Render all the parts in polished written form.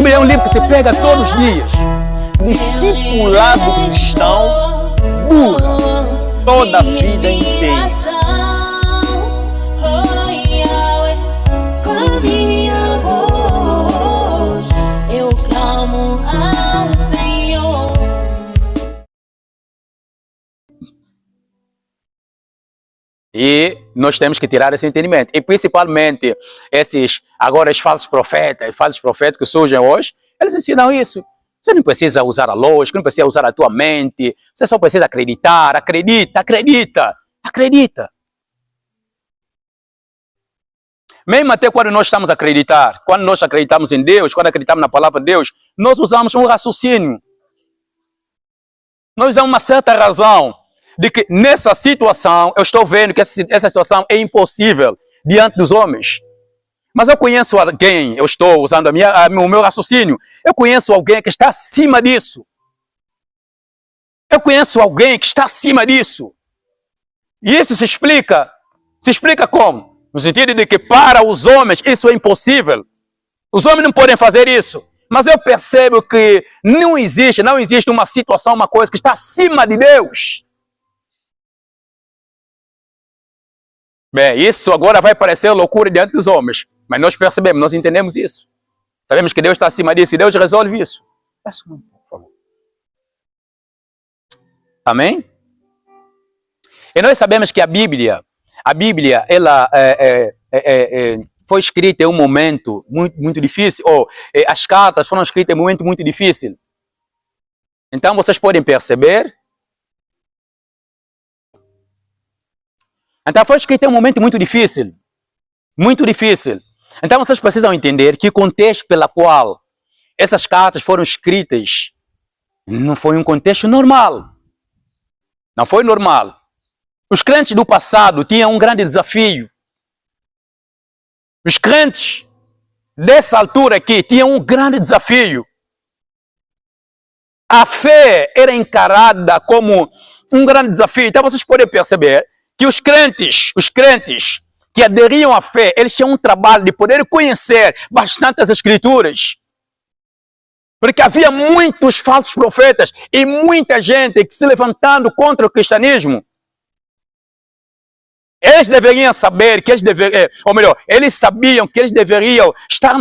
Bíblia é um livro que se pega todos os dias. Discipulado cristão dura toda a vida inteira. E nós temos que tirar esse entendimento. E principalmente esses falsos profetas que surgem hoje, eles ensinam isso. Você não precisa usar a lógica, não precisa usar a tua mente. Você só precisa acreditar. Acredita. Mesmo até quando nós estamos a acreditar, quando nós acreditamos em Deus, quando acreditamos na palavra de Deus, nós usamos um raciocínio. Nós usamos uma certa razão de que nessa situação, eu estou vendo que essa situação é impossível diante dos homens. Mas eu conheço alguém, eu estou usando o meu raciocínio, eu conheço alguém que está acima disso. Eu conheço alguém que está acima disso. E isso se explica como? No sentido de que para os homens isso é impossível. Os homens não podem fazer isso. Mas eu percebo que não existe uma situação, uma coisa que está acima de Deus. Bem, isso agora vai parecer loucura diante dos homens. Mas nós percebemos, nós entendemos isso. Sabemos que Deus está acima disso e Deus resolve isso. Por favor. Amém? E nós sabemos que a Bíblia, ela foi escrita em um momento muito difícil, as cartas foram escritas em um momento muito difícil. Então vocês podem perceber. Então foi escrita em um momento muito difícil. Muito difícil. Então vocês precisam entender que o contexto pelo qual essas cartas foram escritas não foi um contexto normal. Não foi normal. Os crentes do passado tinham um grande desafio. Os crentes dessa altura aqui tinham um grande desafio. A fé era encarada como um grande desafio. Então vocês podem perceber que os crentes que aderiam à fé, eles tinham um trabalho de poder conhecer bastante as Escrituras. Porque havia muitos falsos profetas e muita gente que se levantando contra o cristianismo. Eles deveriam saber que eles sabiam que eles deveriam estar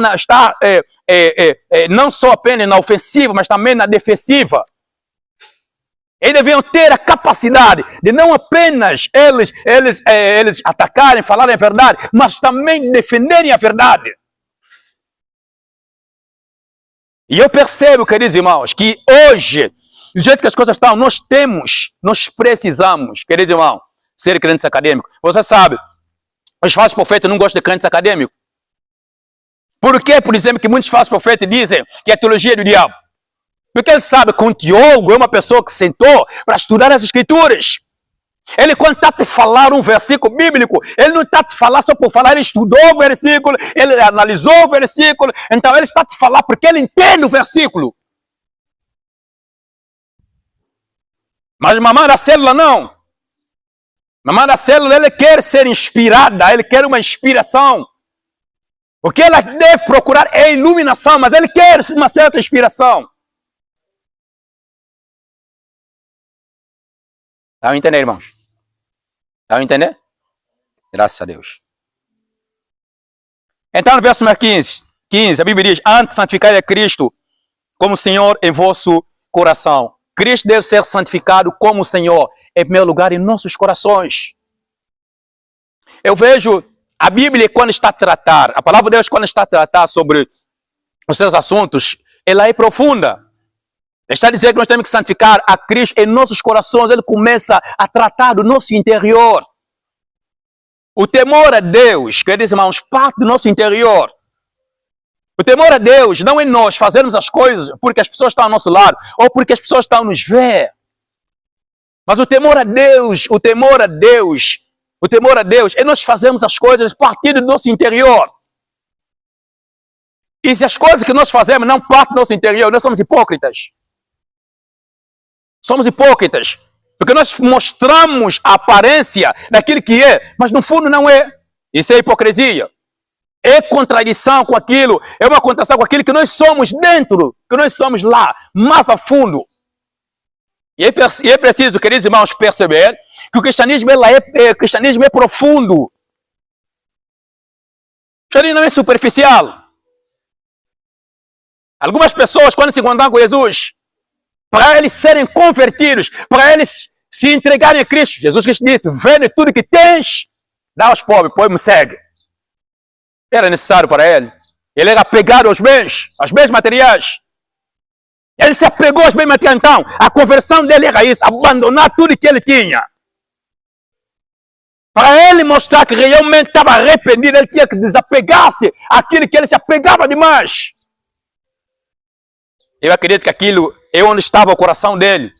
não só apenas na ofensiva, mas também na defensiva. Eles deviam ter a capacidade de não apenas eles atacarem, falarem a verdade, mas também defenderem a verdade. E eu percebo, queridos irmãos, que hoje, do jeito que as coisas estão, nós precisamos, queridos irmãos, ser crentes acadêmicos. Você sabe, os falsos profetas não gostam de crentes acadêmicos. Por que, por exemplo, que muitos falsos profetas dizem que a teologia é do diabo? Porque ele sabe que um teólogo é uma pessoa que sentou para estudar as Escrituras. Ele, quando está te falar um versículo bíblico, ele não está te falar só por falar, ele estudou o versículo, ele analisou o versículo, então ele está te falar porque ele entende o versículo. Mas a mamãe da célula não. A mamãe da célula, ele quer ser inspirada, ele quer uma inspiração. O que ela deve procurar é iluminação, mas ele quer uma certa inspiração. Estão entendendo, irmãos? Estão entendendo? Graças a Deus. Então, no verso 15, a Bíblia diz: antes santificai a Cristo como Senhor em vosso coração. Cristo deve ser santificado como Senhor, em primeiro lugar, em nossos corações. Eu vejo a Bíblia quando está a tratar, a palavra de Deus quando está a tratar sobre os seus assuntos, ela é profunda. Está a dizer que nós temos que santificar a Cristo em nossos corações. Ele começa a tratar do nosso interior. O temor a Deus, queridos irmãos, parte do nosso interior. O temor a Deus não é nós fazermos as coisas porque as pessoas estão ao nosso lado ou porque as pessoas estão a nos ver. Mas o temor a Deus é nós fazermos as coisas a partir do nosso interior. E se as coisas que nós fazemos não partem do nosso interior, nós somos hipócritas. Somos hipócritas, porque nós mostramos a aparência daquilo que é, mas no fundo não é. Isso é hipocrisia. É contradição com aquilo, é uma contradição com aquilo que nós somos dentro, que nós somos lá, mais a fundo. E é preciso, queridos irmãos, perceber que o cristianismo, o cristianismo é profundo. O cristianismo não é superficial. Algumas pessoas, quando se encontram com Jesus, para eles serem convertidos, para eles se entregarem a Cristo, Jesus Cristo disse, vende tudo que tens, dá aos pobres, depois me segue. Era necessário para ele. Ele era apegado aos bens materiais. Ele se apegou aos bens materiais. Então, a conversão dele era isso, abandonar tudo que ele tinha. Para ele mostrar que realmente estava arrependido, ele tinha que desapegar-se àquilo que ele se apegava demais. Eu acredito que aquilo é onde estava o coração dele.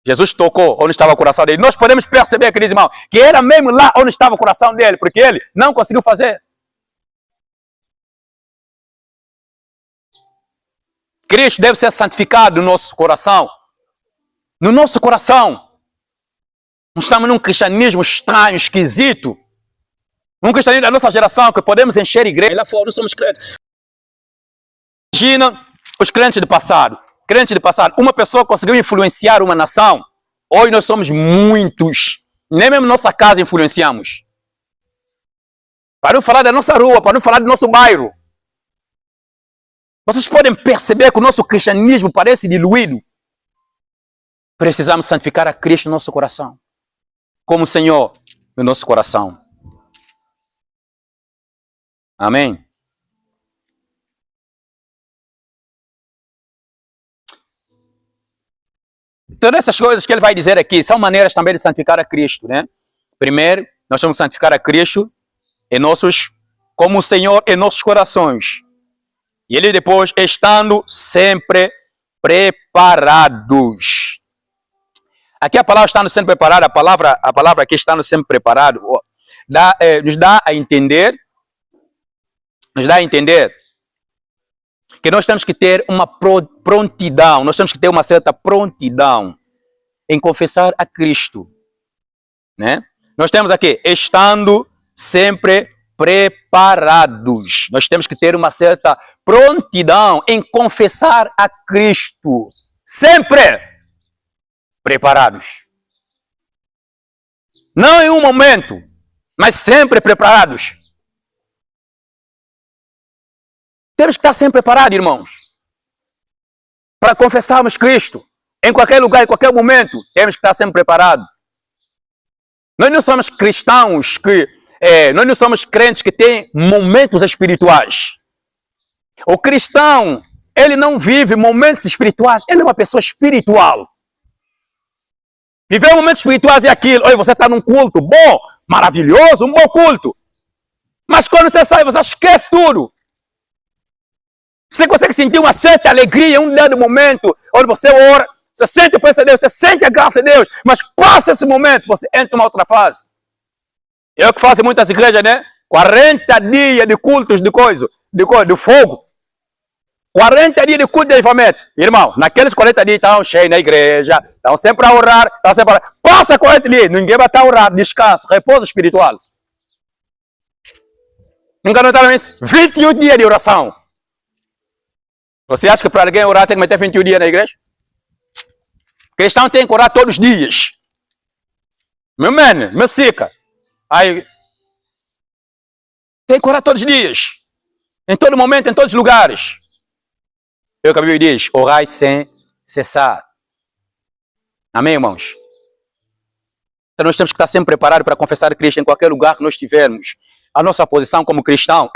Jesus tocou onde estava o coração dele. Nós podemos perceber, queridos irmãos, que era mesmo lá onde estava o coração dele, porque ele não conseguiu fazer. Cristo deve ser santificado no nosso coração. No nosso coração. Nós estamos num cristianismo estranho, esquisito. Um cristianismo da nossa geração que podemos encher igreja. Lá fora, nós somos crentes. Imagina os crentes do passado. Crentes do passado. Uma pessoa conseguiu influenciar uma nação. Hoje nós somos muitos. Nem mesmo nossa casa influenciamos. Para não falar da nossa rua, para não falar do nosso bairro. Vocês podem perceber que o nosso cristianismo parece diluído. Precisamos santificar a Cristo no nosso coração. Como o Senhor no nosso coração. Amém? Então, essas coisas que ele vai dizer aqui são maneiras também de santificar a Cristo, né? Primeiro, nós vamos santificar a Cristo como o Senhor em nossos corações. E ele depois, estando sempre preparados. Aqui a palavra estando sempre preparado, a palavra aqui estando sempre preparado, nos dá a entender que nós temos que ter uma prontidão, nós temos que ter uma certa prontidão em confessar a Cristo, né? Nós temos aqui, estando sempre preparados. Nós temos que ter uma certa prontidão em confessar a Cristo. Sempre preparados. Não em um momento, mas sempre preparados. Temos que estar sempre preparados, irmãos, para confessarmos Cristo. Em qualquer lugar, em qualquer momento, temos que estar sempre preparados. Nós não somos cristãos nós não somos crentes que têm momentos espirituais. O cristão, ele não vive momentos espirituais, ele é uma pessoa espiritual. Viver momentos espirituais é aquilo. Oi, você está num culto bom, maravilhoso, um bom culto. Mas quando você sai, você esquece tudo. Você consegue sentir uma certa alegria em um dado momento, onde você ora, você sente a presença de Deus, você sente a graça de Deus, mas passa esse momento, você entra numa outra fase. É o que fazem muitas igrejas, né? 40 dias de cultos de fogo. 40 dias de culto de avivamento. Irmão, naqueles 40 dias estão cheios na igreja, estão sempre a orar, estão sempre a orar. Passa 40 dias, ninguém vai estar a orar, descanso, repouso espiritual. Nunca notaram isso? 21 dias de oração. Você acha que para alguém orar tem que meter 21 dias na igreja? O cristão tem que orar todos os dias. Meu mano, meu sica. Aí, tem que orar todos os dias. Em todo momento, em todos os lugares. É o que a Bíblia diz, orai sem cessar. Amém, irmãos? Então nós temos que estar sempre preparados para confessar Cristo em qualquer lugar que nós estivermos. A nossa posição como cristão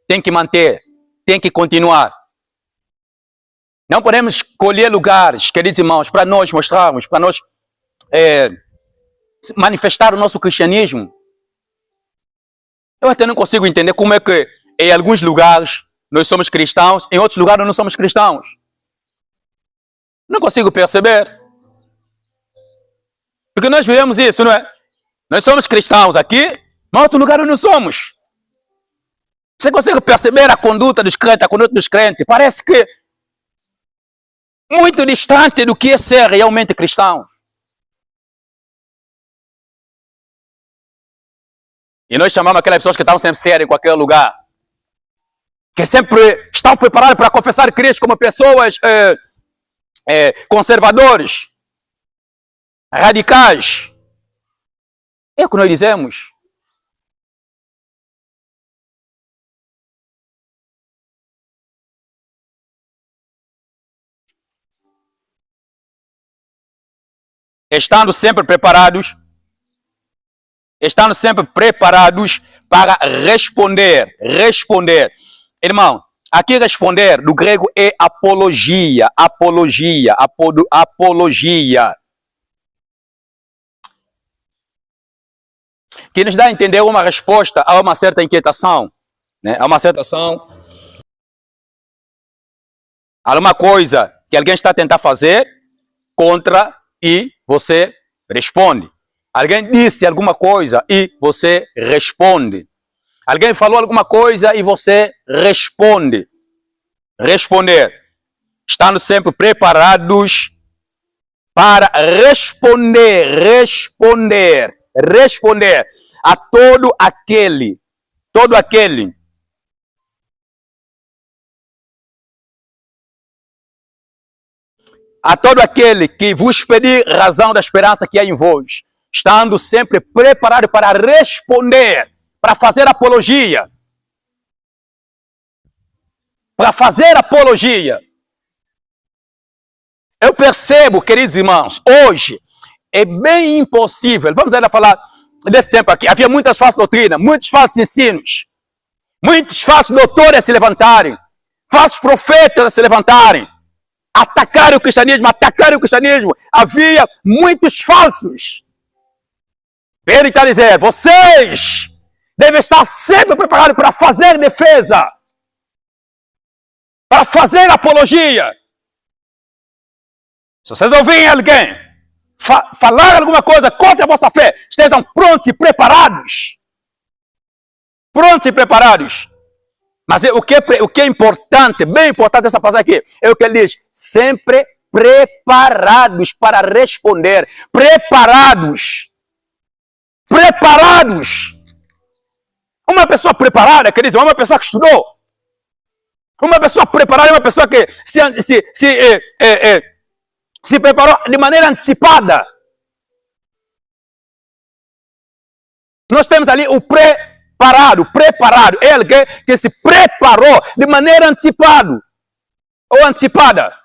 tem que manter, tem que continuar. Não podemos escolher lugares, queridos irmãos, para nós mostrarmos, para nós manifestar o nosso cristianismo. Eu até não consigo entender como é que em alguns lugares nós somos cristãos, em outros lugares não somos cristãos. Não consigo perceber. Porque nós vivemos isso, não é? Nós somos cristãos aqui, mas em outro lugar não somos. Você consegue perceber a conduta dos crentes? Parece que muito distante do que é ser realmente cristão. E nós chamamos aquelas pessoas que estão sempre sérias em qualquer lugar. Que sempre estão preparadas para confessar Cristo como pessoas conservadores, radicais. É o que nós dizemos. Estando sempre preparados para responder. Irmão, aqui responder do grego é apologia. Que nos dá a entender uma resposta a uma certa inquietação, né? A uma certa ação, a uma coisa que alguém está a tentar fazer contra e você responde. Alguém disse alguma coisa e você responde. Alguém falou alguma coisa e você responde. Responder. Estando sempre preparados para responder a todo aquele que vos pedir razão da esperança que há em vós, estando sempre preparado para responder, para fazer apologia. Eu percebo, queridos irmãos, hoje é bem impossível. Vamos ainda falar desse tempo aqui. Havia muitas falsas doutrinas, muitos falsos ensinos, muitos falsos doutores a se levantarem, falsos profetas a se levantarem, atacarem o cristianismo. Havia muitos falsos. Ele está dizendo, vocês devem estar sempre preparados para fazer defesa, para fazer apologia. Se vocês ouvirem alguém falar alguma coisa contra a vossa fé, estejam prontos e preparados. Mas o que é importante, bem importante essa passagem aqui, é o que ele diz, sempre preparados para responder. Preparados. Uma pessoa preparada, quer dizer, uma pessoa que estudou. Uma pessoa preparada é uma pessoa que se preparou de maneira antecipada. Nós temos ali o preparado. É alguém que se preparou de maneira antecipada ou antecipada.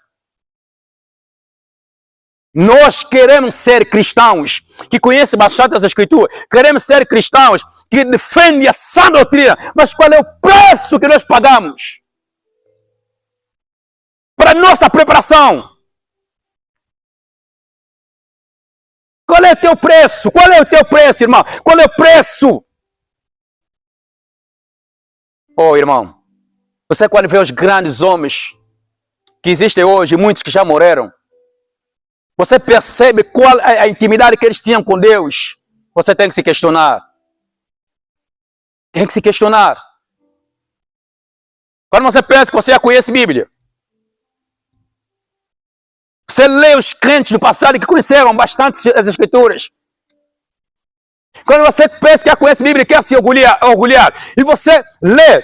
Nós queremos ser cristãos que conhecem bastante as Escrituras. Queremos ser cristãos que defendem a sã doutrina. Mas qual é o preço que nós pagamos para a nossa preparação? Qual é o teu preço? Irmão? Qual é o preço? Oh, irmão, você quando vê os grandes homens que existem hoje, muitos que já morreram, você percebe qual é a intimidade que eles tinham com Deus. Você tem que se questionar. Quando você pensa que você já conhece a Bíblia, você lê os crentes do passado que conheceram bastante as Escrituras. Quando você pensa que já conhece a Bíblia e quer se orgulhar, e você lê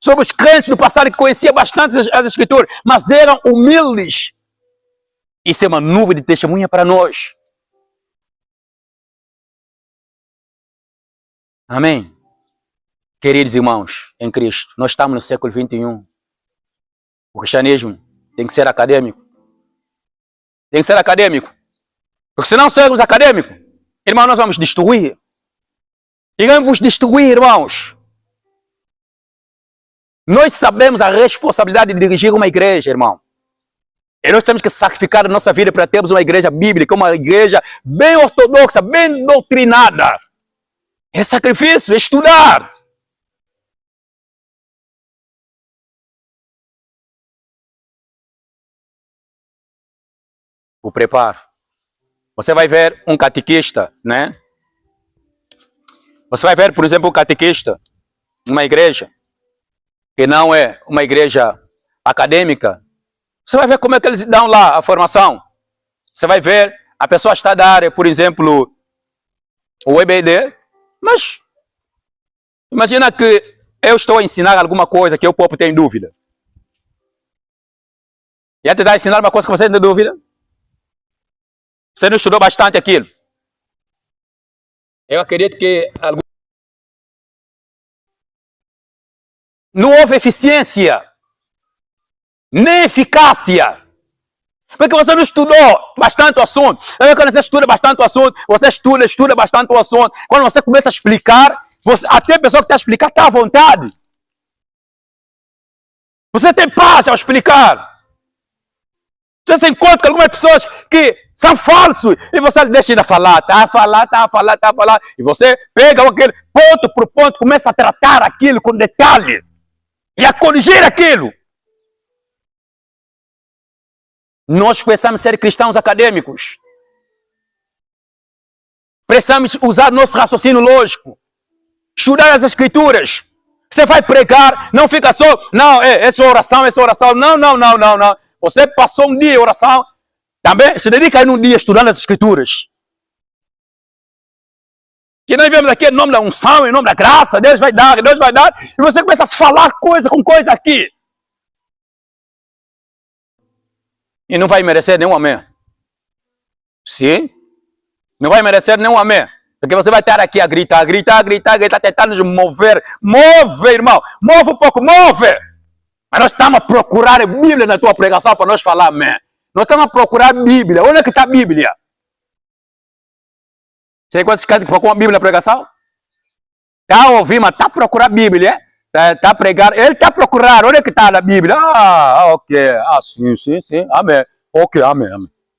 sobre os crentes do passado que conheciam bastante as Escrituras, mas eram humildes. Isso é uma nuvem de testemunha para nós. Amém? Queridos irmãos, em Cristo, nós estamos no século 21. O cristianismo tem que ser acadêmico. Porque se não sermos acadêmicos, irmãos, nós vamos destruir. Iremos destruir, irmãos. Nós sabemos a responsabilidade de dirigir uma igreja, irmão. E nós temos que sacrificar a nossa vida para termos uma igreja bíblica, uma igreja bem ortodoxa, bem doutrinada. É sacrifício, é estudar. O preparo. Você vai ver um catequista, né? Você vai ver, por exemplo, um catequista numa igreja que não é uma igreja acadêmica. Você vai ver como é que eles dão lá a formação. Você vai ver, a pessoa está a dar, por exemplo, o EBD, mas Imagina que eu estou a ensinar alguma coisa que o povo tem dúvida. E até a ensinar uma coisa que você tem dúvida. Você não estudou bastante aquilo. Eu acredito que não houve eficiência, nem eficácia. Porque você não estudou bastante o assunto. Quando você estuda bastante o assunto, você estuda bastante o assunto. Quando você começa a explicar, até a pessoa que está a explicar está à vontade. Você tem paz ao explicar. Você se encontra com algumas pessoas que são falsos e você deixa ainda falar, tá a falar. E você pega aquele ponto por ponto, começa a tratar aquilo com detalhe e a corrigir aquilo. Nós precisamos ser cristãos acadêmicos. Precisamos usar nosso raciocínio lógico. Estudar as escrituras. Você vai pregar, não fica só, não, essa oração. Não. Você passou um dia em oração, também se dedica aí num dia estudando as escrituras. Que nós vemos aqui em nome da unção, em nome da graça, Deus vai dar, e você começa a falar coisa com coisa aqui. E não vai merecer nenhum amém. Sim? Não vai merecer nenhum amém. Porque você vai estar aqui a gritar, tentando nos mover. Move, irmão. Move um pouco, move. Mas nós estamos a procurar a Bíblia na tua pregação para nós falar amém. Nós estamos a procurar a Bíblia. Onde é que está a Bíblia? Você conhece esse que procura a Bíblia na pregação? Está a ouvir, mas está a procurar a Bíblia. Está a pregar. Ele está a procurar. Onde é que está na Bíblia? Ok. Sim. Amém. Ok, amém.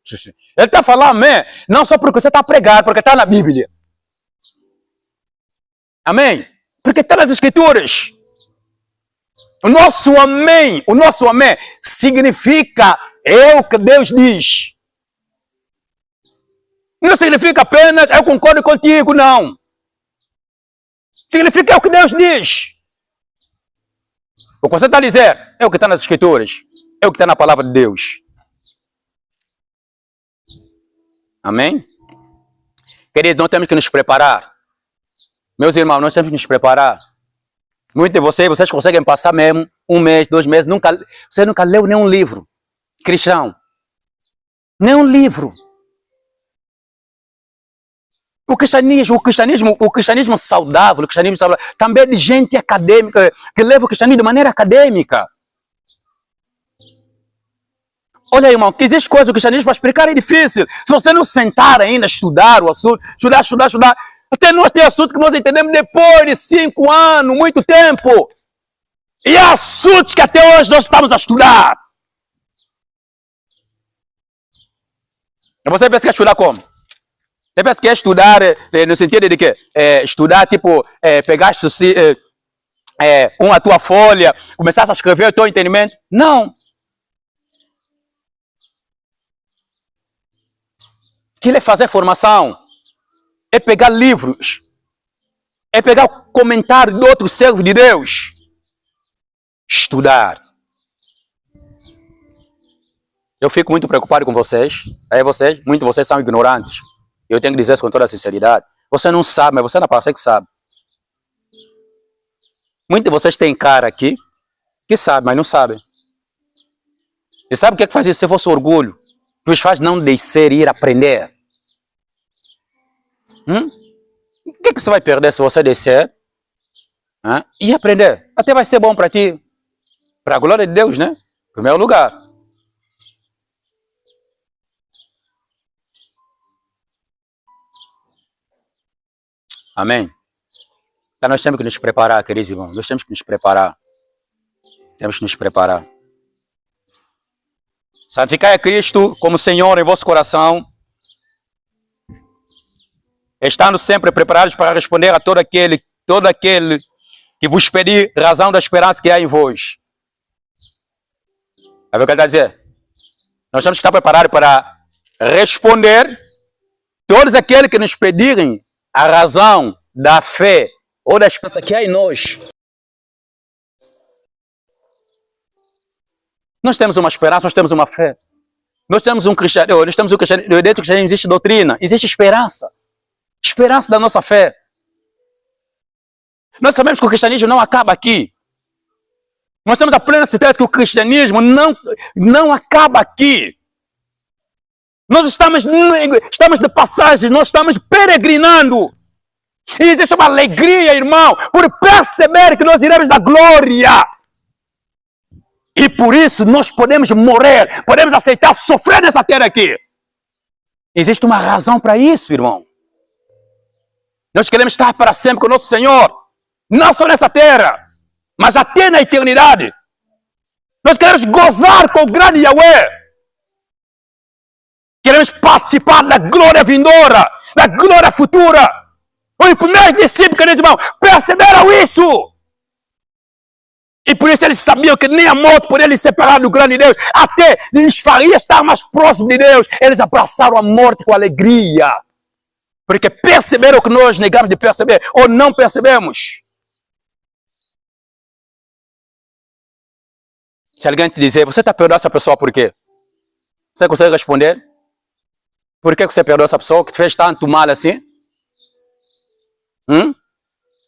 Sim. Ele está a falar amém. Não só porque você está a pregar, porque está na Bíblia. Amém? Porque está nas Escrituras. O nosso amém significa é o que Deus diz. Não significa apenas eu concordo contigo, não. Significa é o que Deus diz. O que você está a dizer é o que está nas Escrituras. É o que está na palavra de Deus. Amém? Queridos, nós temos que nos preparar. Meus irmãos, nós temos que nos preparar. Muitos de vocês conseguem passar mesmo 1 mês, 2 meses, você nunca leu nenhum livro cristão. Nenhum livro. O cristianismo saudável, também é de gente acadêmica, que leva o cristianismo de maneira acadêmica. Olha, irmão, que existe coisa do cristianismo para explicar é difícil. Se você não sentar ainda, estudar o assunto, estudar. Até nós tem assunto que nós entendemos depois de 5 anos, muito tempo. E há assuntos que até hoje nós estamos a estudar. E você pensa que é estudar como? Você pensa que é estudar no sentido de que estudar, tipo, pegaste uma tua folha, começaste a escrever o teu entendimento? Não. Aquilo é fazer formação. É pegar livros. É pegar o comentário de outros servos de Deus. Estudar. Eu fico muito preocupado com vocês. Muitos de vocês são ignorantes. Eu tenho que dizer isso com toda a sinceridade. Você não sabe, mas você não parece que sabe. Muitos de vocês têm cara aqui que sabem, mas não sabem. E sabe o que é que faz isso? Se fosse orgulho, que os faz não descer e ir aprender. O que é que você vai perder se você descer e aprender? Até vai ser bom para ti. Para a glória de Deus, né? Em primeiro lugar. Amém? Então nós temos que nos preparar, queridos irmãos. Nós temos que nos preparar. Temos que nos preparar. Santificai a Cristo como Senhor em vosso coração, estando sempre preparados para responder a todo aquele que vos pedir razão da esperança que há em vós. É o que ele está a dizer. Nós temos que estar preparados para responder todos aqueles que nos pedirem a razão da fé ou da esperança que há em nós. Nós temos uma esperança, nós temos uma fé. Nós temos um cristianismo, dentro do cristianismo existe doutrina, existe esperança. Esperança da nossa fé. Nós sabemos que o cristianismo não acaba aqui. Nós temos a plena certeza que o cristianismo não acaba aqui. Nós estamos de passagem, nós estamos peregrinando. E existe uma alegria, irmão, por perceber que nós iremos da glória. E por isso nós podemos morrer, podemos aceitar sofrer nessa terra aqui. Existe uma razão para isso, irmão. Nós queremos estar para sempre com o nosso Senhor. Não só nessa terra, mas até na eternidade. Nós queremos gozar com o grande Yahweh. Queremos participar da glória vindoura, da glória futura. Os primeiros discípulos, queridos irmãos, perceberam isso. E por isso eles sabiam que nem a morte poderia lhes separar do grande Deus. Até lhes faria estar mais próximo de Deus. Eles abraçaram a morte com alegria. Porque perceberam o que nós negamos de perceber, ou não percebemos. Se alguém te dizer, você está perdoando essa pessoa por quê? Você consegue responder? Por que você perdoou essa pessoa que te fez tanto mal assim?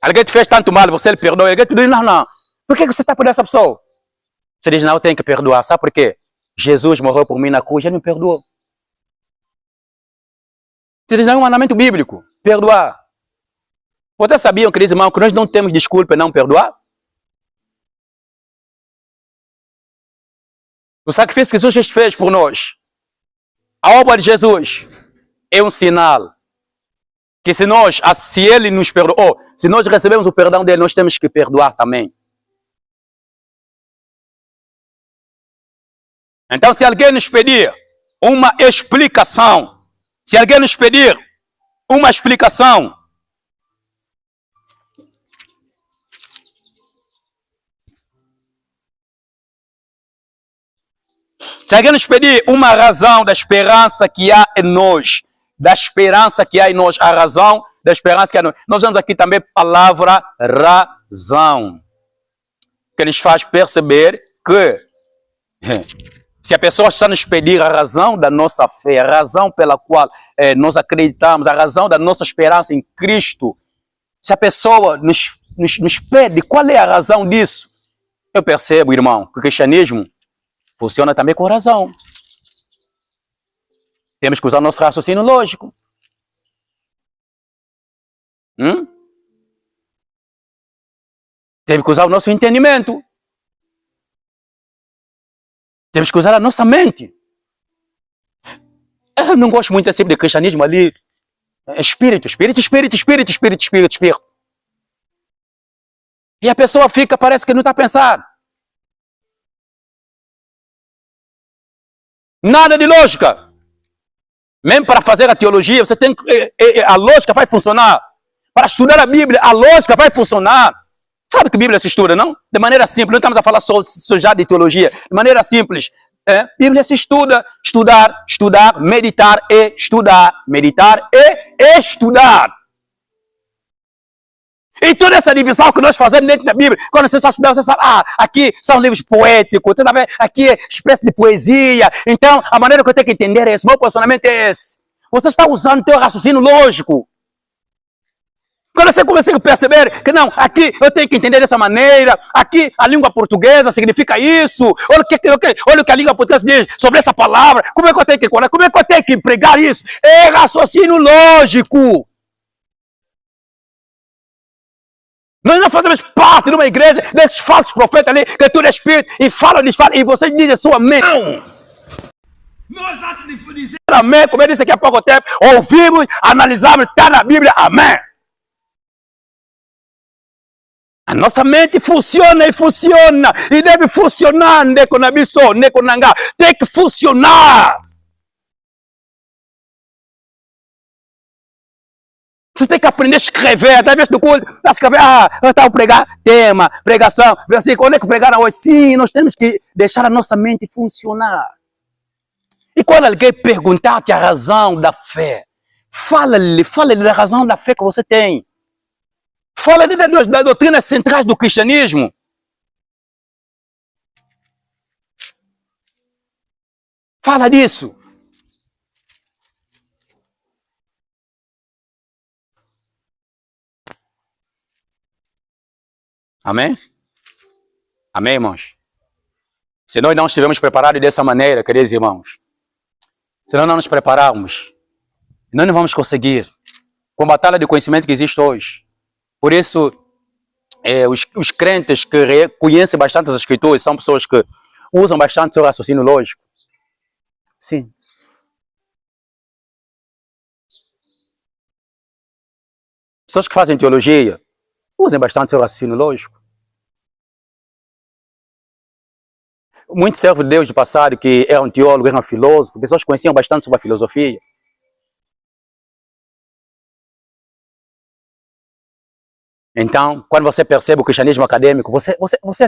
Alguém te fez tanto mal, você lhe perdoa. Alguém te diz, não. Por que você está perdoando essa pessoa? Você diz, não, eu tenho que perdoar. Sabe por quê? Jesus morreu por mim na cruz, ele me perdoou. Você diz, não é um mandamento bíblico. Perdoar. Vocês sabiam, queridos irmãos, que nós não temos desculpa em não perdoar? O sacrifício que Jesus fez por nós, a obra de Jesus, é um sinal que se ele nos perdoou, se nós recebemos o perdão dele, nós temos que perdoar também. Então, se alguém nos pedir uma explicação, se alguém nos pedir uma razão da esperança que há em nós, a razão da esperança que há em nós, nós vemos aqui também a palavra razão, que nos faz perceber que se a pessoa está nos pedir a razão da nossa fé, a razão pela qual nós acreditamos, a razão da nossa esperança em Cristo, se a pessoa nos pede qual é a razão disso, eu percebo, irmão, que o cristianismo funciona também com razão. Temos que usar o nosso raciocínio lógico. Temos que usar o nosso entendimento. Temos que usar a nossa mente. Eu não gosto muito sempre de cristianismo ali. Espírito. E a pessoa parece que não está a pensar. Nada de lógica. Mesmo para fazer a teologia, você tem que, a lógica vai funcionar. Para estudar a Bíblia, a lógica vai funcionar. Sabe que a Bíblia se estuda, não? De maneira simples, não estamos a falar só já de teologia. De maneira simples. Bíblia se estuda, estudar, meditar e estudar. Meditar e estudar. E toda essa divisão que nós fazemos dentro da Bíblia, quando você está estudando, você sabe, aqui são livros poéticos, você sabe, aqui é espécie de poesia. Então, a maneira que eu tenho que entender é esse, meu posicionamento é esse. Você está usando o teu raciocínio lógico. Quando você começa a perceber que não, aqui eu tenho que entender dessa maneira, aqui a língua portuguesa significa isso, olha o que a língua portuguesa diz sobre essa palavra, como é que eu tenho que colar, como é que eu tenho que empregar isso? É raciocínio lógico. Nós não fazemos parte de uma igreja desses falsos profetas ali, que tudo é espírito, e falam, e vocês dizem sua amém. Não! Nós, antes de dizer amém, como eu disse aqui há pouco tempo, ouvimos, analisamos, está na Bíblia, amém. A nossa mente funciona, e deve funcionar, tem que funcionar. Você tem que aprender a escrever, até vezes no culto, está a escrever, eu estava a pregar, tema, pregação, versículo, onde é que pregaram hoje? Sim, nós temos que deixar a nossa mente funcionar. E quando alguém perguntar-te a razão da fé, fala-lhe da razão da fé que você tem. Fala-lhe das doutrinas centrais do cristianismo. Fala disso. Amém? Amém, irmãos? Se nós não estivermos preparados dessa maneira, queridos irmãos, se nós não nos prepararmos, nós não vamos conseguir com a batalha de conhecimento que existe hoje. Por isso, os crentes que conhecem bastante as escrituras são pessoas que usam bastante seu raciocínio lógico. Sim. Pessoas que fazem teologia usam bastante seu raciocínio lógico. Muitos servos de Deus do passado que eram teólogos, eram filósofos, pessoas que conheciam bastante sobre a filosofia. Então, quando você percebe o cristianismo acadêmico, você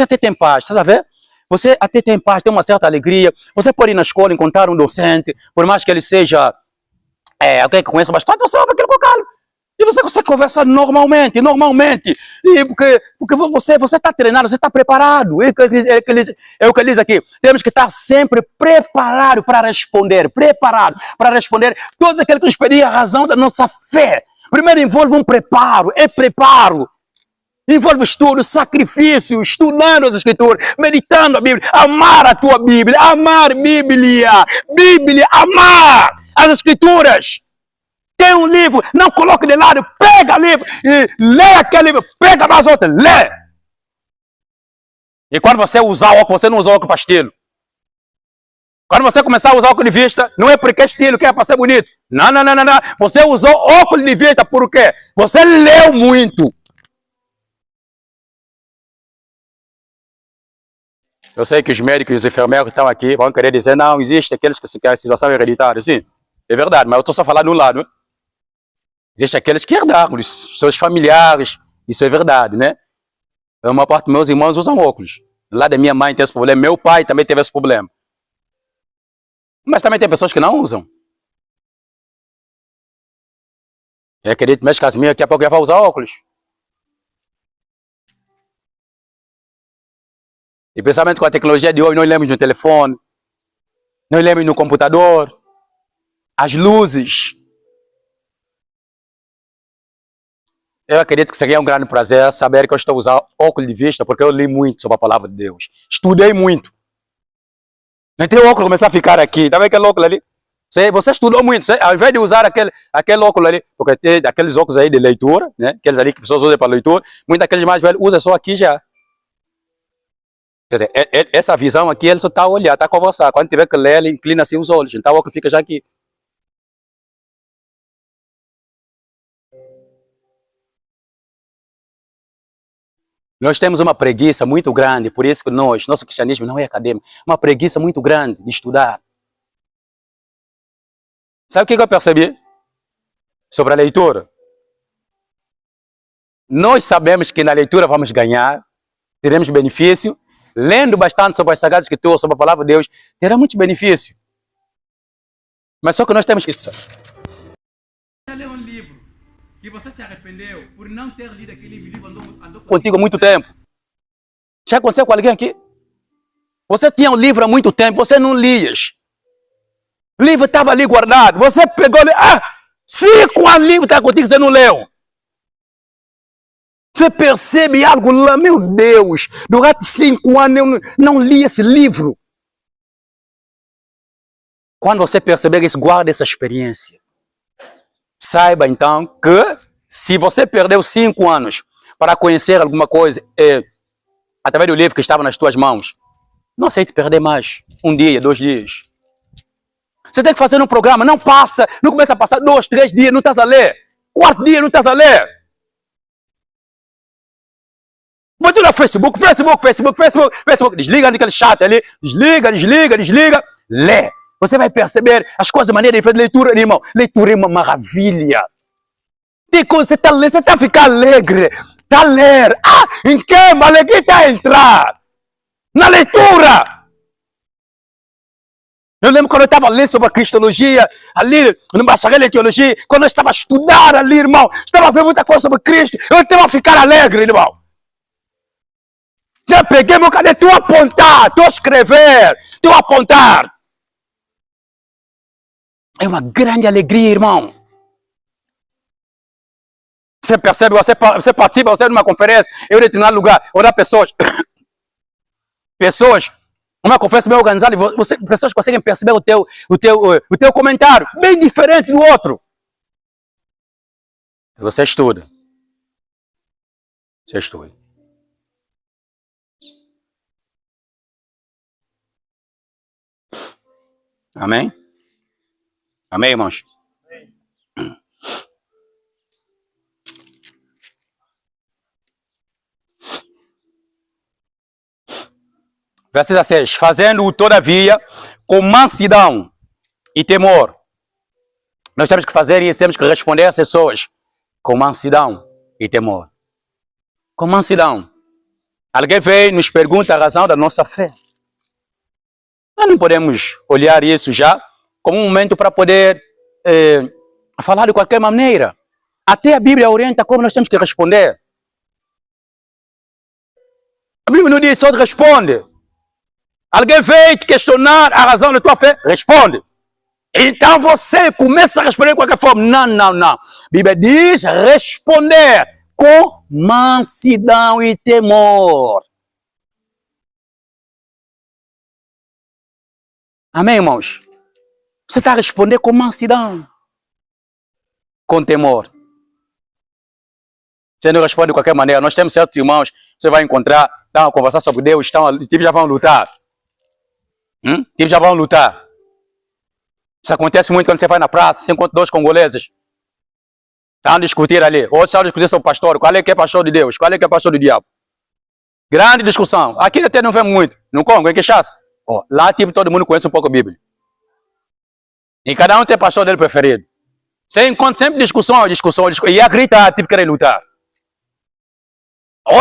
até tem paz, está a ver? Você até tem paz, tem uma certa alegria. Você pode ir na escola encontrar um docente, por mais que ele seja alguém que conhece bastante, você ouve aquilo com calma. E você conversa normalmente. E porque você está treinado, você está preparado. É o que ele diz aqui. Temos que estar sempre preparado para responder. Todos aqueles que nos pedem a razão da nossa fé. Primeiro envolve um preparo. Envolve estudo, sacrifício, estudando as escrituras, meditando a Bíblia, amar a tua Bíblia, amar Bíblia, amar as escrituras. Tem um livro, não coloque de lado, pega o livro, e lê aquele livro, pega mais outro, lê. E quando você usar óculos, você não usa óculos para estilo. Quando você começar a usar óculos de vista, não é porque é estilo, que é para ser bonito. Não. Você usou óculos de vista por quê? Você leu muito. Eu sei que os médicos e os enfermeiros que estão aqui vão querer dizer, não, existe aqueles que se querem situação hereditária. Sim, é verdade, mas eu estou só falando de um lado, né? Existem aqueles que herdaram, os seus familiares, isso é verdade, né? A maior parte dos meus irmãos usam óculos. Lá da minha mãe tem esse problema, meu pai também teve esse problema. Mas também tem pessoas que não usam. Eu acredito mesmo que as minhas daqui a pouco já vão usar óculos. E principalmente com a tecnologia de hoje, nós lemos no telefone, nós lemos no computador, as luzes. Eu acredito que seria um grande prazer saber que eu estou usando óculos de vista, porque eu li muito sobre a palavra de Deus. Estudei muito. Então o óculos começar a ficar aqui. Tá vendo aquele óculos ali? Você estudou muito. Ao invés de usar aquele óculos ali, porque tem aqueles óculos aí de leitura, né? Aqueles ali que pessoas usam para leitura, muitos daqueles mais velhos usam só aqui já. Quer dizer, essa visão aqui, ele só está a olhar, está a conversar. Quando tiver que ler, ele inclina assim os olhos. Então o óculos fica já aqui. Nós temos uma preguiça muito grande, por isso que nosso cristianismo não é acadêmico, uma preguiça muito grande de estudar. Sabe o que eu percebi sobre a leitura? Nós sabemos que na leitura vamos ganhar, teremos benefício, lendo bastante sobre as Sagradas Escrituras, sobre a Palavra de Deus, terá muito benefício. Mas só que nós temos que... Você leu um livro que você se arrependeu por não ter lido aquele livro, andou contigo há muito tempo. Já aconteceu com alguém aqui? Você tinha um livro há muito tempo, você não lias. O livro estava ali guardado, você pegou, 5 anos o livro está contigo, você não leu. Você percebe algo lá, meu Deus, durante 5 anos eu não li esse livro. Quando você perceber isso, guarde essa experiência. Saiba então que se você perdeu 5 anos para conhecer alguma coisa através do livro que estava nas tuas mãos, não aceite perder mais 1 dia, 2 dias. Você tem que fazer um programa, não começa a passar 2, 3 dias, não estás a ler. 4 dias, não estás a ler. Vai tudo no Facebook. Desliga daquele chat ali. Desliga. Lê. Você vai perceber as coisas de maneira diferente. Leitura, irmão. Leitura é uma maravilha. Tem coisa, você está a ficar alegre. Está a ler. Em que alegria está a entrar? Na leitura. Eu lembro quando eu estava lendo sobre a cristologia, ali no bacharel em teologia, quando eu estava a estudar ali, irmão, estava a ver muita coisa sobre Cristo, eu estava a ficar alegre, irmão. Eu peguei meu caderno, estou a apontar, estou a escrever, estou a apontar. É uma grande alegria, irmão. Você percebe, você participa, você numa conferência, em um determinado lugar, olha pessoas, uma conferência bem organizada, pessoas conseguem perceber o teu comentário, bem diferente do outro. Você estuda. Você estuda. Amém? Amém, irmãos? Verso 16. Fazendo-o, todavia, com mansidão e temor. Nós temos que fazer isso, temos que responder às pessoas com mansidão e temor. Com mansidão. Alguém vem e nos pergunta a razão da nossa fé. Nós não podemos olhar isso já como um momento para poder falar de qualquer maneira. Até a Bíblia orienta como nós temos que responder. A Bíblia não diz só responde. Alguém veio te questionar a razão da tua fé, responde. Então você começa a responder de qualquer forma. Não. A Bíblia diz responder com mansidão e temor. Amém, irmãos? Você está a responder com mansidão, com temor. Você não responde de qualquer maneira. Nós temos certos irmãos, você vai encontrar, estão a conversar sobre Deus, tipo já vão lutar. Tipo já vão lutar. Isso acontece muito quando você vai na praça, você encontra dois congoleses. Estão a discutir ali. Outros estão a discutir sobre o pastor. Qual é que é pastor de Deus? Qual é que é pastor do diabo? Grande discussão. Aqui até não vemos muito. No Congo, em Kinshasa. Lá tipo todo mundo conhece um pouco a Bíblia. E cada um tem pastor dele preferido. Você encontra sempre discussão. E a gritar, tipo querer lutar.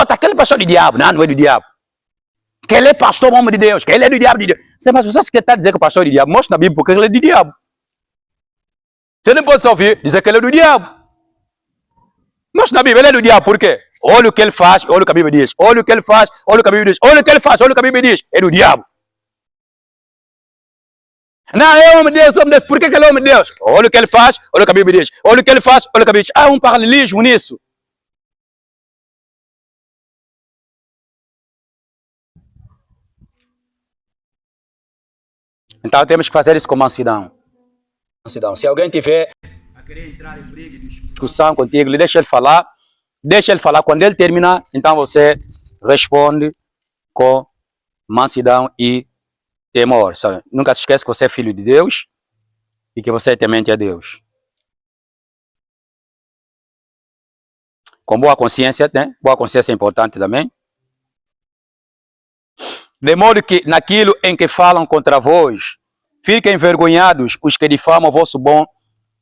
Tá aquele pastor do diabo. Não é do diabo. Que ele é pastor, homem de Deus. Que ele é do diabo de Deus. Mas você quer dizer que o pastor é do diabo? Mostra na Bíblia porque ele é do diabo. Você não pode só ouvir dizer que ele é do diabo. Mostra na Bíblia, ele é do diabo. Por quê? Olha o que ele faz, olha o que a Bíblia diz. Olha o que ele faz, olha o que a Bíblia diz. Olha o que ele faz, olha o que a Bíblia diz. É do diabo. Não, é homem de Deus, homem de Deus. Por que ele é homem de Deus? Olha o que ele faz, olha o que a Bíblia diz. Olha o que ele faz, olha o que a Bíblia diz. Há um paralelismo nisso. Então temos que fazer isso com mansidão. Se alguém tiver a querer entrar em briga e discussão contigo, deixa ele falar. Deixa ele falar. Quando ele terminar, então você responde com mansidão e temor. Nunca se esqueça que você é filho de Deus e que você é temente a Deus. Com boa consciência, né? Boa consciência é importante também. De modo que naquilo em que falam contra vós, fiquem envergonhados os que difamam o vosso bom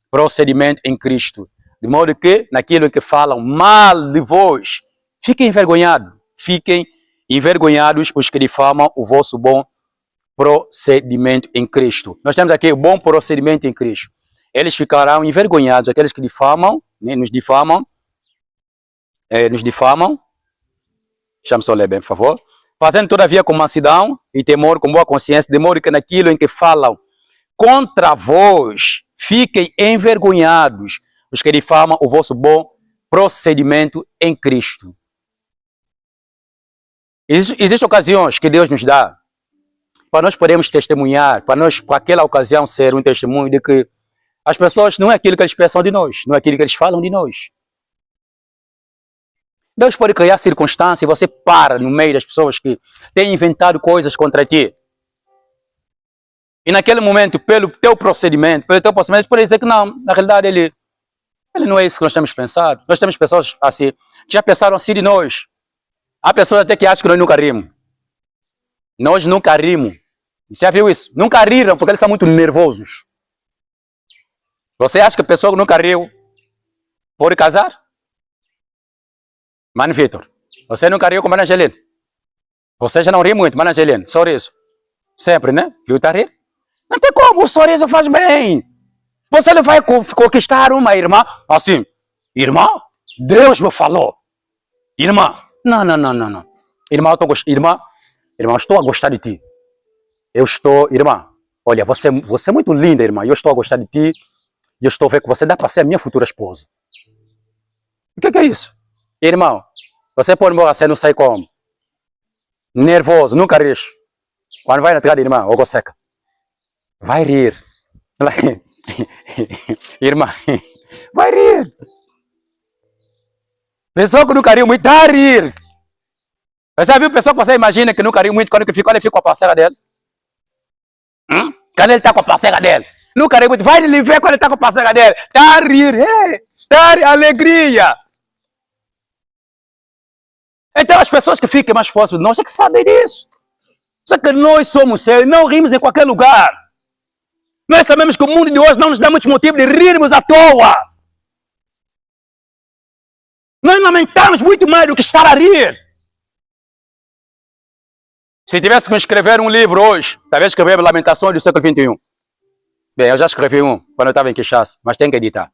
procedimento em Cristo. De modo que naquilo em que falam mal de vós, fiquem envergonhados. Fiquem envergonhados os que difamam o vosso bom procedimento em Cristo. Nós temos aqui o bom procedimento em Cristo. Eles ficarão envergonhados, aqueles que difamam, né, nos difamam. Deixa-me só ler bem, por favor. Fazendo todavia com mansidão e temor, com boa consciência, de modo que naquilo em que falam contra vós, fiquem envergonhados os que difamam o vosso bom procedimento em Cristo. Existem ocasiões que Deus nos dá para nós podermos testemunhar, para aquela ocasião ser um testemunho de que as pessoas não é aquilo que eles pensam de nós, não é aquilo que eles falam de nós. Deus pode criar circunstâncias e você para no meio das pessoas que têm inventado coisas contra ti. E naquele momento, pelo teu procedimento, pode dizer que não, na realidade ele não é isso que nós temos pensado. Nós temos pessoas assim, que já pensaram assim de nós. Há pessoas até que acham que nós nunca rimos. Nós nunca rimos. Você já viu isso? Nunca riram porque eles são muito nervosos. Você acha que a pessoa que nunca riu pode casar? Mano Vitor, você nunca riu com a Mana Angelina? Você já não ri muito, Mana Angelina? Sorriso. Sempre, né? Viu, tá rindo? Não tem como, o sorriso faz bem. Você não vai conquistar uma irmã assim. Irmã, Deus me falou. Irmã, não. Irmã, irmã, estou a gostar de ti. Irmã, olha, você é muito linda, irmã. Eu estou a gostar de ti. E eu estou a ver que você dá para ser a minha futura esposa. O que é isso? Irmão, você pode morrer assim, não sei como. Nervoso, nunca ri. Quando vai na tua irmã, ou seca, vai rir. Irmã, vai rir. Pessoa que nunca riu muito, dá a rir. Você viu pessoa que você imagina que nunca riu muito, quando ele fica com a parceira dele? Quando ele está com a parceira dele? Nunca riu muito, vai ele ver quando ele está com a parceira dele. Dá a rir, dá a rir, alegria. Então as pessoas que ficam mais próximas de nós é que sabem disso. Só que nós somos sérios, não rimos em qualquer lugar. Nós sabemos que o mundo de hoje não nos dá muitos motivos de rirmos à toa. Nós lamentamos muito mais do que estar a rir. Se tivesse que escrever um livro hoje, talvez escrever Lamentações do século XXI. Bem, eu já escrevi um quando eu estava em Kinshasa, mas tenho que editar.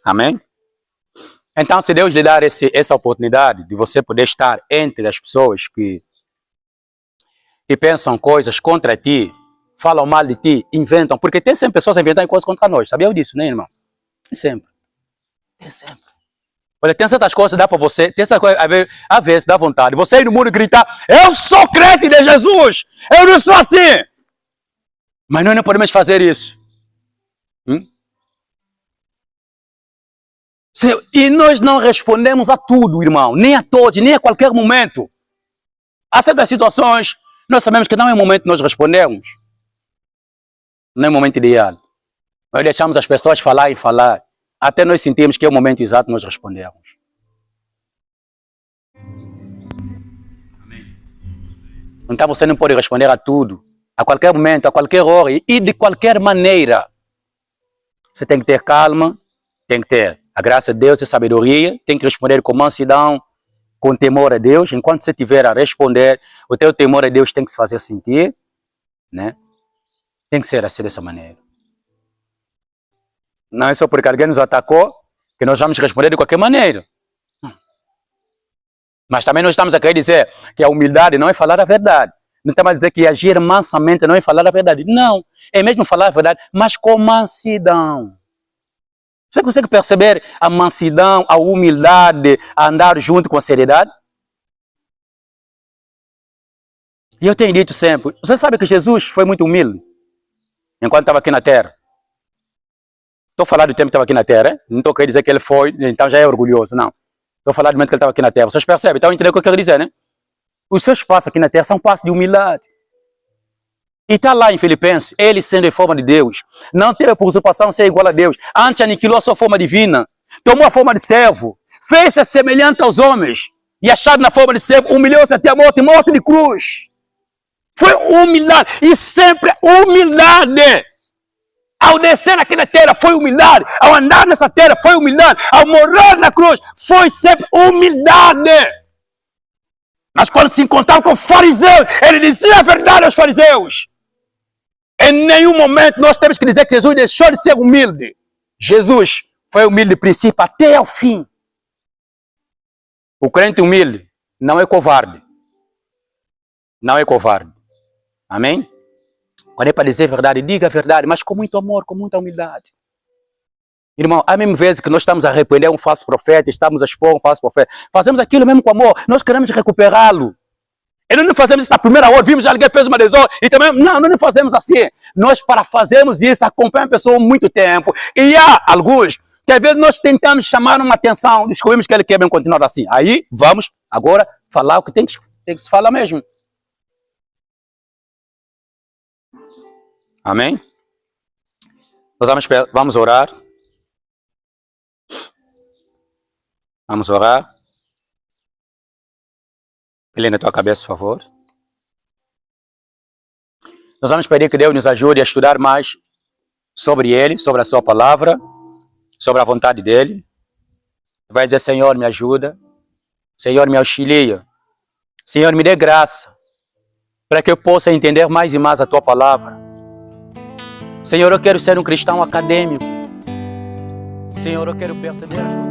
Amém? Então, se Deus lhe dar essa oportunidade de você poder estar entre as pessoas que pensam coisas contra ti, falam mal de ti, inventam, porque tem sempre pessoas inventando coisas contra nós, sabia disso, né, irmão? Tem sempre. Tem sempre. Olha, tem certas coisas que dá para você, tem certas coisas, às vezes dá vontade, você ir no mundo e gritar, eu sou crente de Jesus, eu não sou assim. Mas nós não podemos fazer isso. E nós não respondemos a tudo, irmão, nem a todos, nem a qualquer momento. Há certas situações, nós sabemos que não é o momento que nós respondemos. Não é o momento ideal. Nós deixamos as pessoas falar e falar, até nós sentimos que é o momento exato que nós respondemos. Então você não pode responder a tudo, a qualquer momento, a qualquer hora e de qualquer maneira. Você tem que ter calma, tem que ter a graça de Deus e sabedoria, tem que responder com mansidão, com temor a Deus. Enquanto você estiver a responder, o teu temor a Deus tem que se fazer sentir, né? Tem que ser assim dessa maneira. Não é só porque alguém nos atacou que nós vamos responder de qualquer maneira. Mas também nós estamos a querer dizer que a humildade não é falar a verdade. Não estamos a dizer que agir mansamente não é falar a verdade. Não, é mesmo falar a verdade, mas com mansidão. Você consegue perceber a mansidão, a humildade, a andar junto com a seriedade? E eu tenho dito sempre, você sabe que Jesus foi muito humilde enquanto estava aqui na terra. Estou falando do tempo que estava aqui na terra, não estou querendo dizer que ele foi, então já é orgulhoso, não. Estou falando do momento que ele estava aqui na terra. Vocês percebem? Então entendem o que eu quero dizer, né? Os seus passos aqui na terra são passos de humildade. E está lá em Filipenses, ele sendo em forma de Deus, não teve por usurpação ser igual a Deus, antes aniquilou a sua forma divina, tomou a forma de servo, fez-se semelhante aos homens, e achado na forma de servo, humilhou-se até a morte, morte de cruz. Foi humildade, e sempre humildade. Ao descer aqui na terra foi humildade, ao andar nessa terra foi humildade, ao morrer na cruz foi sempre humildade. Mas quando se encontrava com fariseus, ele dizia a verdade aos fariseus. Em nenhum momento nós temos que dizer que Jesus deixou de ser humilde. Jesus foi humilde de princípio até ao fim. O crente humilde não é covarde. Não é covarde. Amém? Quando é para dizer a verdade, diga a verdade, mas com muito amor, com muita humildade. Irmão, há mesmo vezes que nós estamos a repreender um falso profeta, estamos a expor um falso profeta. Fazemos aquilo mesmo com amor, nós queremos recuperá-lo. E nós não fazemos isso na primeira hora, vimos alguém fez uma desordem e também, não, nós não fazemos assim. Nós, para fazermos isso, acompanhamos a pessoa há muito tempo. E há alguns que às vezes nós tentamos chamar uma atenção, descobrimos que ele quer bem continuar assim. Aí, vamos agora falar o que tem que se falar mesmo. Amém? Nós vamos orar. Vamos orar. Inclina a tua cabeça, por favor. Nós vamos pedir que Deus nos ajude a estudar mais sobre Ele, sobre a sua palavra, sobre a vontade dEle. Vai dizer, Senhor, me ajuda. Senhor, me auxilia. Senhor, me dê graça para que eu possa entender mais e mais a tua palavra. Senhor, eu quero ser um cristão acadêmico. Senhor, eu quero perceber as